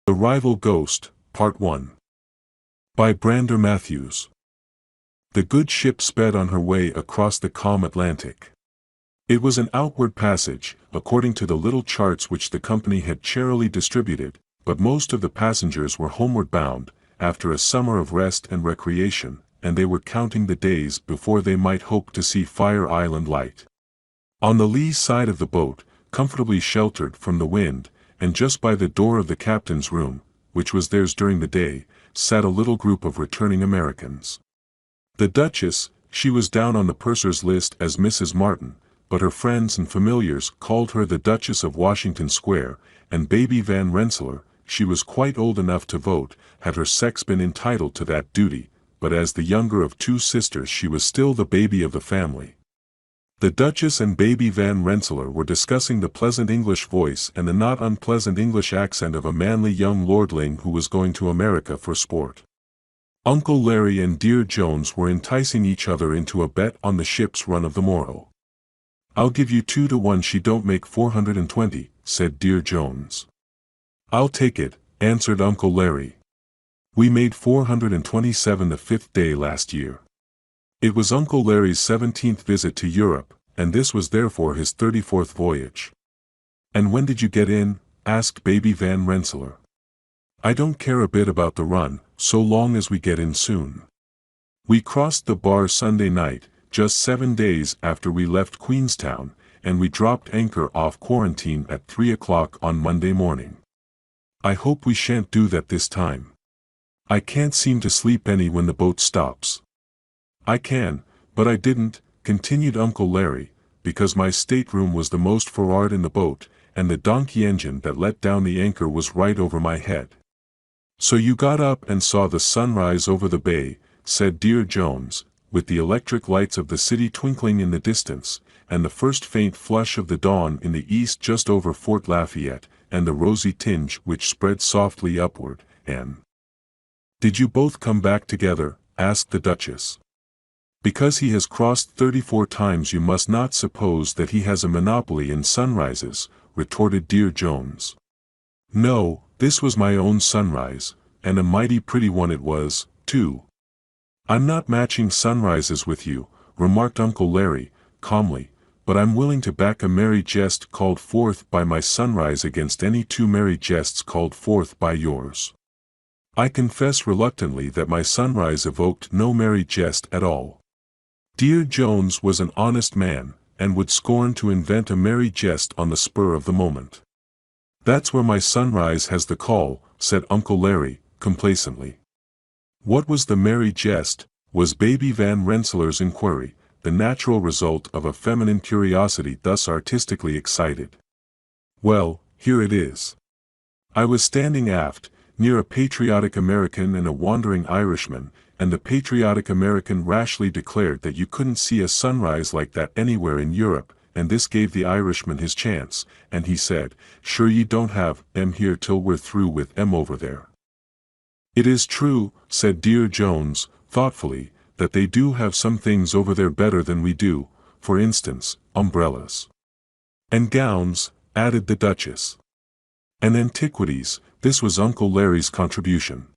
The Rival Ghost, Part 1. By Brander Matthews. The good ship sped on her way across the calm Atlantic. It was an outward passage, according to the little charts which the company had charily distributed, but most of the passengers were homeward bound, after a summer of rest and recreation, and they were counting the days before they might hope to see Fire Island light. On the lee side of the boat, comfortably sheltered from the wind, and just by the door of the captain's room, which was theirs during the day, sat a little group of returning Americans. The Duchess, she was down on the purser's list as Mrs. Martin, but her friends and familiars called her the Duchess of Washington Square, and Baby Van Rensselaer, she was quite old enough to vote, had her sex been entitled to that duty, but as the younger of two sisters she was still the baby of the family. The Duchess and Baby Van Rensselaer were discussing the pleasant English voice and the not unpleasant English accent of a manly young lordling who was going to America for sport. Uncle Larry and Dear Jones were enticing each other into a bet on the ship's run of the morrow. "I'll give you 2-to-1 she don't make 420, said Dear Jones. "I'll take it," answered Uncle Larry. "We made 427 the 5th day last year." It was Uncle Larry's 17th visit to Europe, and this was therefore his 34th voyage. "And when did you get in?" asked Baby Van Rensselaer. "I don't care a bit about the run, so long as we get in soon. We crossed the bar Sunday night, just 7 days after we left Queenstown, and we dropped anchor off Quarantine at 3 o'clock on Monday morning. I hope we shan't do that this time. I can't seem to sleep any when the boat stops." "I can, but I didn't," continued Uncle Larry, "because my stateroom was the most forward in the boat, and the donkey engine that let down the anchor was right over my head." "So you got up and saw the sunrise over the bay," said Dear Jones, "with the electric lights of the city twinkling in the distance, and the first faint flush of the dawn in the east just over Fort Lafayette, and the rosy tinge which spread softly upward, and—" "Did you both come back together?" asked the Duchess. "Because he has crossed 34 times you must not suppose that he has a monopoly in sunrises," retorted Dear Jones. "No, this was my own sunrise, and a mighty pretty one it was, too." "I'm not matching sunrises with you," remarked Uncle Larry, calmly, "but I'm willing to back a merry jest called forth by my sunrise against any 2 merry jests called forth by yours. I confess reluctantly that my sunrise evoked no merry jest at all." Dear Jones was an honest man, and would scorn to invent a merry jest on the spur of the moment. "That's where my sunrise has the call," said Uncle Larry, complacently. "What was the merry jest?" was Baby Van Rensselaer's inquiry, the natural result of a feminine curiosity thus artistically excited. "Well, here it is. I was standing aft, near a patriotic American and a wandering Irishman, and the patriotic American rashly declared that you couldn't see a sunrise like that anywhere in Europe, and this gave the Irishman his chance, and he said, 'Sure ye don't have 'em here till we're through with 'em over there.'" "It is true," said Dear Jones, thoughtfully, "that they do have some things over there better than we do, for instance, umbrellas." "And gowns," added the Duchess. "And antiquities," this was Uncle Larry's contribution.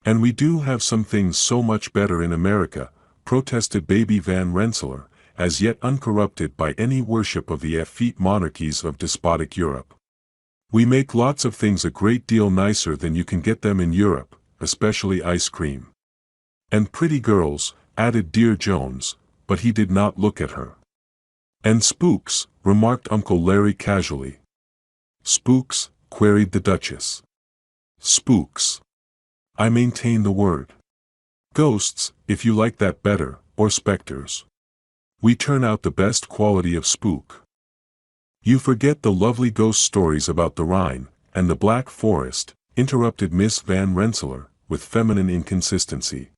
"And we do have some things so much better in America," protested Baby Van Rensselaer, as yet uncorrupted by any worship of the effete monarchies of despotic Europe. "We make lots of things a great deal nicer than you can get them in Europe, especially ice cream." "And pretty girls," added Dear Jones, but he did not look at her. "And spooks," remarked Uncle Larry casually. "Spooks?" queried the Duchess. "Spooks. I maintain the word. Ghosts, if you like that better, or specters. We turn out the best quality of spook." "You forget the lovely ghost stories about the Rhine, and the Black Forest," interrupted Miss Van Rensselaer, with feminine inconsistency.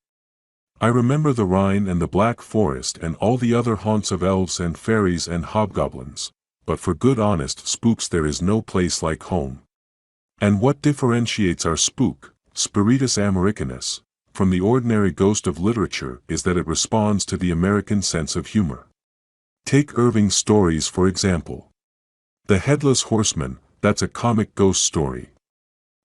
"I remember the Rhine and the Black Forest and all the other haunts of elves and fairies and hobgoblins, but for good honest spooks there is no place like home. And what differentiates our spook, Spiritus Americanus, from the ordinary ghost of literature is that it responds to the American sense of humor. Take Irving's stories for example. The Headless Horseman, that's a comic ghost story.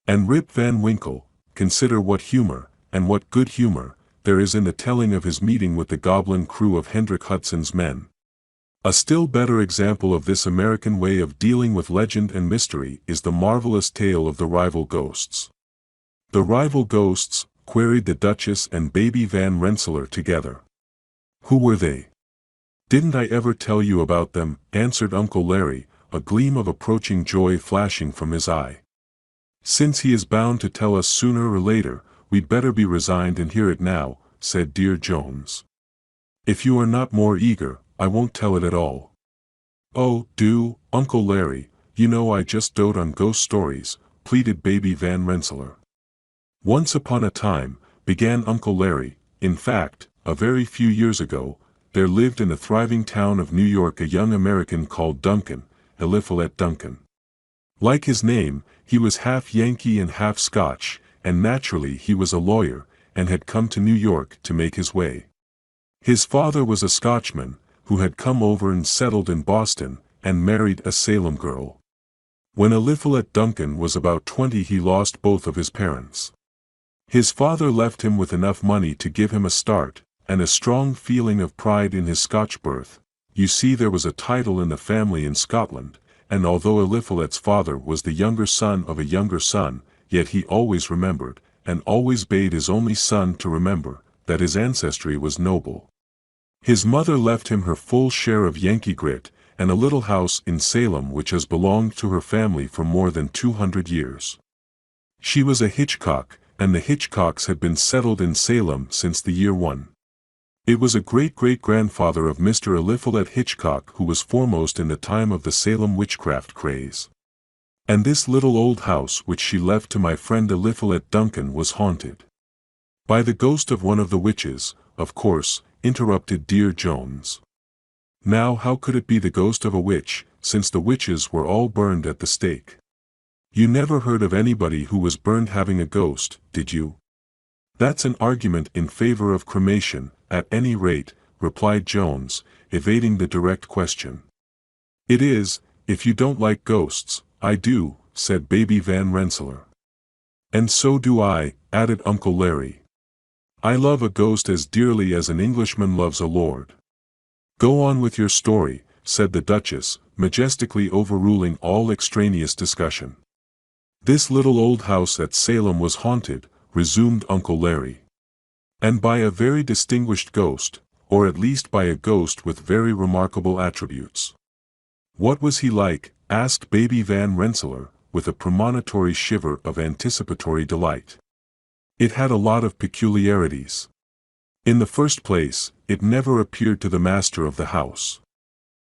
And Rip Van Winkle, consider what humor, and what good humor, there is in the telling of his meeting with the goblin crew of Hendrik Hudson's men. A still better example of this American way of dealing with legend and mystery is the marvelous tale of the rival ghosts. The rival ghosts, queried the Duchess and Baby Van Rensselaer together. Who were they? Didn't I ever tell you about them? Answered Uncle Larry, a gleam of approaching joy flashing from his eye. Since he is bound to tell us sooner or later, we'd better be resigned and hear it now, said Dear Jones. If you are not more eager, I won't tell it at all. Oh, do, Uncle Larry, you know I just dote on ghost stories, pleaded Baby Van Rensselaer. Once upon a time, began Uncle Larry, in fact, a very few years ago, there lived in the thriving town of New York a young American called Duncan, Eliphalet Duncan. Like his name, he was half Yankee and half Scotch, and naturally he was a lawyer, and had come to New York to make his way. His father was a Scotchman, who had come over and settled in Boston, and married a Salem girl. When Eliphalet Duncan was about 20 he lost both of his parents. His father left him with enough money to give him a start, and a strong feeling of pride in his Scotch birth. You see, there was a title in the family in Scotland, and although Eliphalet's father was the younger son of a younger son, yet he always remembered, and always bade his only son to remember, that his ancestry was noble. His mother left him her full share of Yankee grit, and a little house in Salem which has belonged to her family for more than 200 years. She was a Hitchcock, and the Hitchcocks had been settled in Salem since the year 1. It was a great-great-grandfather of Mr. Eliphalet Hitchcock who was foremost in the time of the Salem witchcraft craze. And this little old house which she left to my friend Eliphalet Duncan was haunted by the ghost of one of the witches, of course, interrupted Dear Jones. Now how could it be the ghost of a witch, since the witches were all burned at the stake? You never heard of anybody who was burned having a ghost, did you? That's an argument in favor of cremation, at any rate, replied Jones, evading the direct question. It is, if you don't like ghosts. I do, said Baby Van Rensselaer. And so do I, added Uncle Larry. I love a ghost as dearly as an Englishman loves a lord. Go on with your story, said the Duchess, majestically overruling all extraneous discussion. This little old house at Salem was haunted, resumed Uncle Larry. And by a very distinguished ghost, or at least by a ghost with very remarkable attributes. What was he like? Asked Baby Van Rensselaer, with a premonitory shiver of anticipatory delight. It had a lot of peculiarities. In the first place, it never appeared to the master of the house.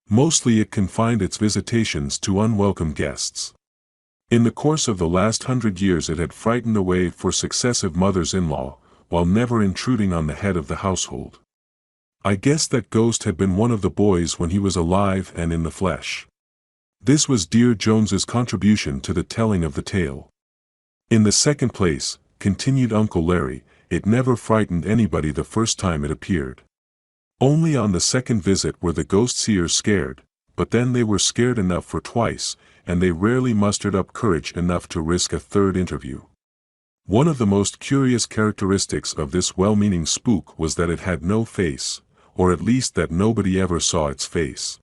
Mostly it confined its visitations to unwelcome guests. In the course of the last 100 years it had frightened away 4 successive mothers-in-law, while never intruding on the head of the household. I guess that ghost had been one of the boys when he was alive and in the flesh. This was Dear Jones's contribution to the telling of the tale. In the second place, continued Uncle Larry, it never frightened anybody the first time it appeared. Only on the second visit were the ghost-seers scared, but then they were scared enough for twice, and they rarely mustered up courage enough to risk a third interview. One of the most curious characteristics of this well-meaning spook was that it had no face, or at least that nobody ever saw its face.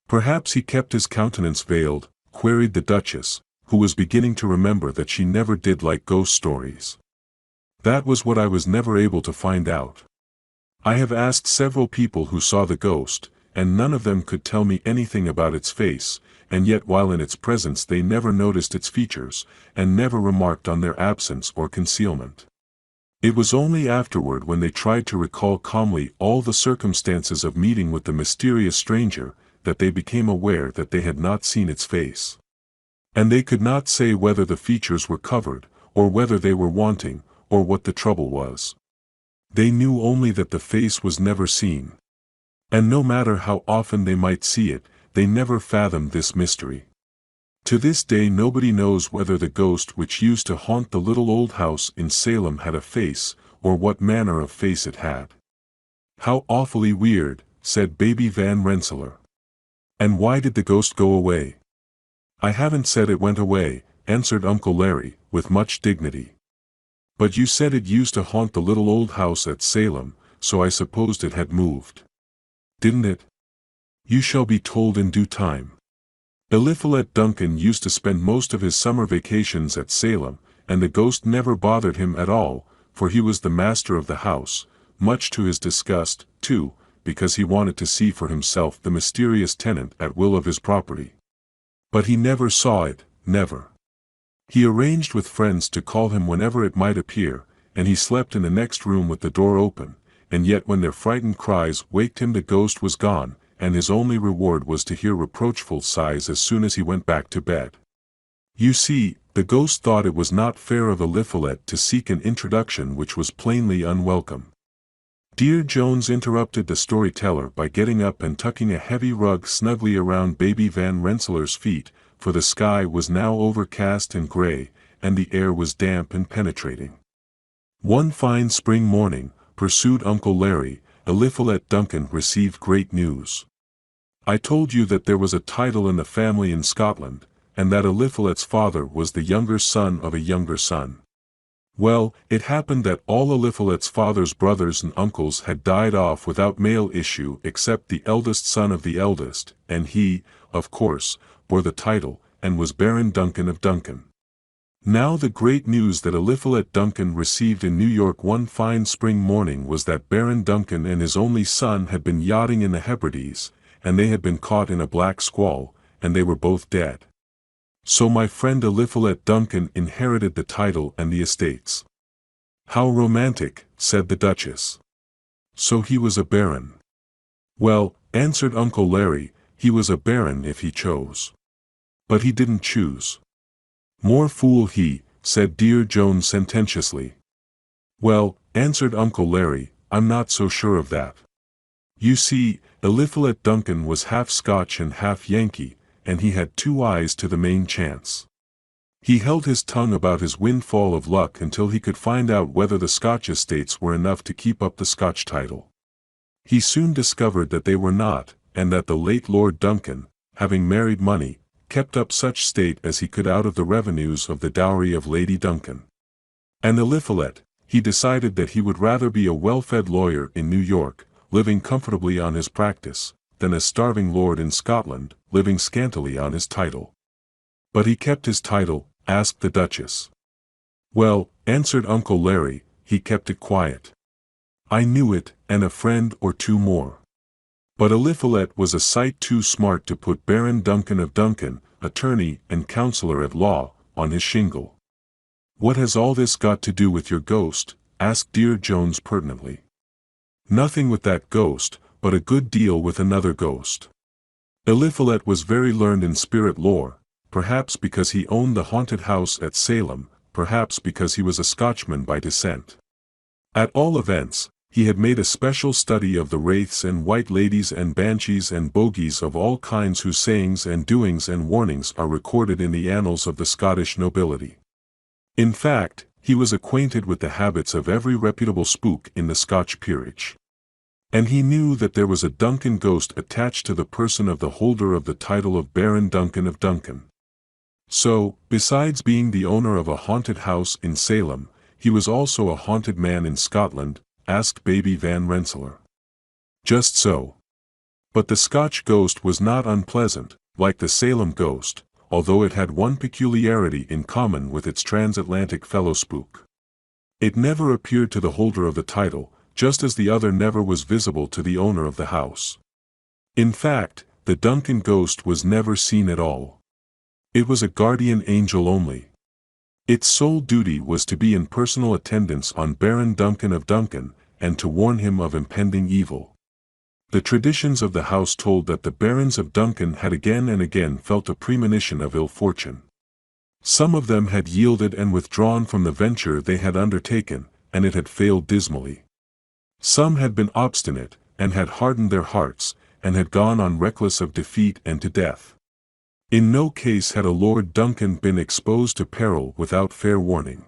Perhaps he kept his countenance veiled, queried the Duchess, who was beginning to remember that she never did like ghost stories. That was what I was never able to find out. I have asked several people who saw the ghost, and none of them could tell me anything about its face, and yet while in its presence they never noticed its features, and never remarked on their absence or concealment. It was only afterward when they tried to recall calmly all the circumstances of meeting with the mysterious stranger, that they became aware that they had not seen its face. And they could not say whether the features were covered, or whether they were wanting, or what the trouble was. They knew only that the face was never seen. And no matter how often they might see it, they never fathomed this mystery. To this day nobody knows whether the ghost which used to haunt the little old house in Salem had a face, or what manner of face it had. How awfully weird, said Baby Van Rensselaer. And why did the ghost go away? I haven't said it went away, answered Uncle Larry, with much dignity. But you said it used to haunt the little old house at Salem, so I supposed it had moved. Didn't it? You shall be told in due time. Eliphalet Duncan used to spend most of his summer vacations at Salem, and the ghost never bothered him at all, for he was the master of the house, much to his disgust, too, because he wanted to see for himself the mysterious tenant at will of his property. But he never saw it, never. He arranged with friends to call him whenever it might appear, and he slept in the next room with the door open, and yet when their frightened cries waked him the ghost was gone, and his only reward was to hear reproachful sighs as soon as he went back to bed. You see, the ghost thought it was not fair of Eliphalet to seek an introduction which was plainly unwelcome. Dear Jones interrupted the storyteller by getting up and tucking a heavy rug snugly around baby Van Rensselaer's feet, for the sky was now overcast and gray, and the air was damp and penetrating. One fine spring morning, pursued Uncle Larry, Eliphalet Duncan received great news. I told you that there was a title in the family in Scotland, and that Eliphalet's father was the younger son of a younger son. Well, it happened that all Eliphalet's father's brothers and uncles had died off without male issue except the eldest son of the eldest, and he, of course, bore the title, and was Baron Duncan of Duncan. Now the great news that Eliphalet Duncan received in New York one fine spring morning was that Baron Duncan and his only son had been yachting in the Hebrides, and they had been caught in a black squall, and they were both dead. So my friend Eliphalet Duncan inherited the title and the estates. How romantic, said the Duchess. So he was a baron. Well, answered Uncle Larry, he was a baron if he chose. But he didn't choose. More fool he, said Dear Jones sententiously. Well, answered Uncle Larry, I'm not so sure of that. You see, Eliphalet Duncan was half Scotch and half Yankee, and he had two eyes to the main chance. He held his tongue about his windfall of luck until he could find out whether the Scotch estates were enough to keep up the Scotch title. He soon discovered that they were not, and that the late Lord Duncan, having married money, kept up such state as he could out of the revenues of the dowry of Lady Duncan. And Eliphalet, he decided that he would rather be a well-fed lawyer in New York, living comfortably on his practice, than a starving lord in Scotland, living scantily on his title. But he kept his title, asked the Duchess. Well, answered Uncle Larry, he kept it quiet. I knew it, and a friend or two more. But Eliphalet was a sight too smart to put Baron Duncan of Duncan, attorney and counselor at law, on his shingle. What has all this got to do with your ghost? Asked Dear Jones pertinently. Nothing with that ghost, but a good deal with another ghost. Eliphalet was very learned in spirit lore, perhaps because he owned the haunted house at Salem, perhaps because he was a Scotchman by descent. At all events, he had made a special study of the wraiths and white ladies and banshees and bogies of all kinds whose sayings and doings and warnings are recorded in the annals of the Scottish nobility. In fact, he was acquainted with the habits of every reputable spook in the Scotch peerage. And he knew that there was a Duncan ghost attached to the person of the holder of the title of Baron Duncan of Duncan. So, besides being the owner of a haunted house in Salem, he was also a haunted man in Scotland, asked baby Van Rensselaer. Just so. But the Scotch ghost was not unpleasant, like the Salem ghost, although it had one peculiarity in common with its transatlantic fellow spook. It never appeared to the holder of the title, just as the other never was visible to the owner of the house. In fact, the Duncan ghost was never seen at all. It was a guardian angel only. Its sole duty was to be in personal attendance on Baron Duncan of Duncan, and to warn him of impending evil. The traditions of the house told that the barons of Duncan had again and again felt a premonition of ill fortune. Some of them had yielded and withdrawn from the venture they had undertaken, and it had failed dismally. Some had been obstinate, and had hardened their hearts, and had gone on reckless of defeat and to death. In no case had a Lord Duncan been exposed to peril without fair warning.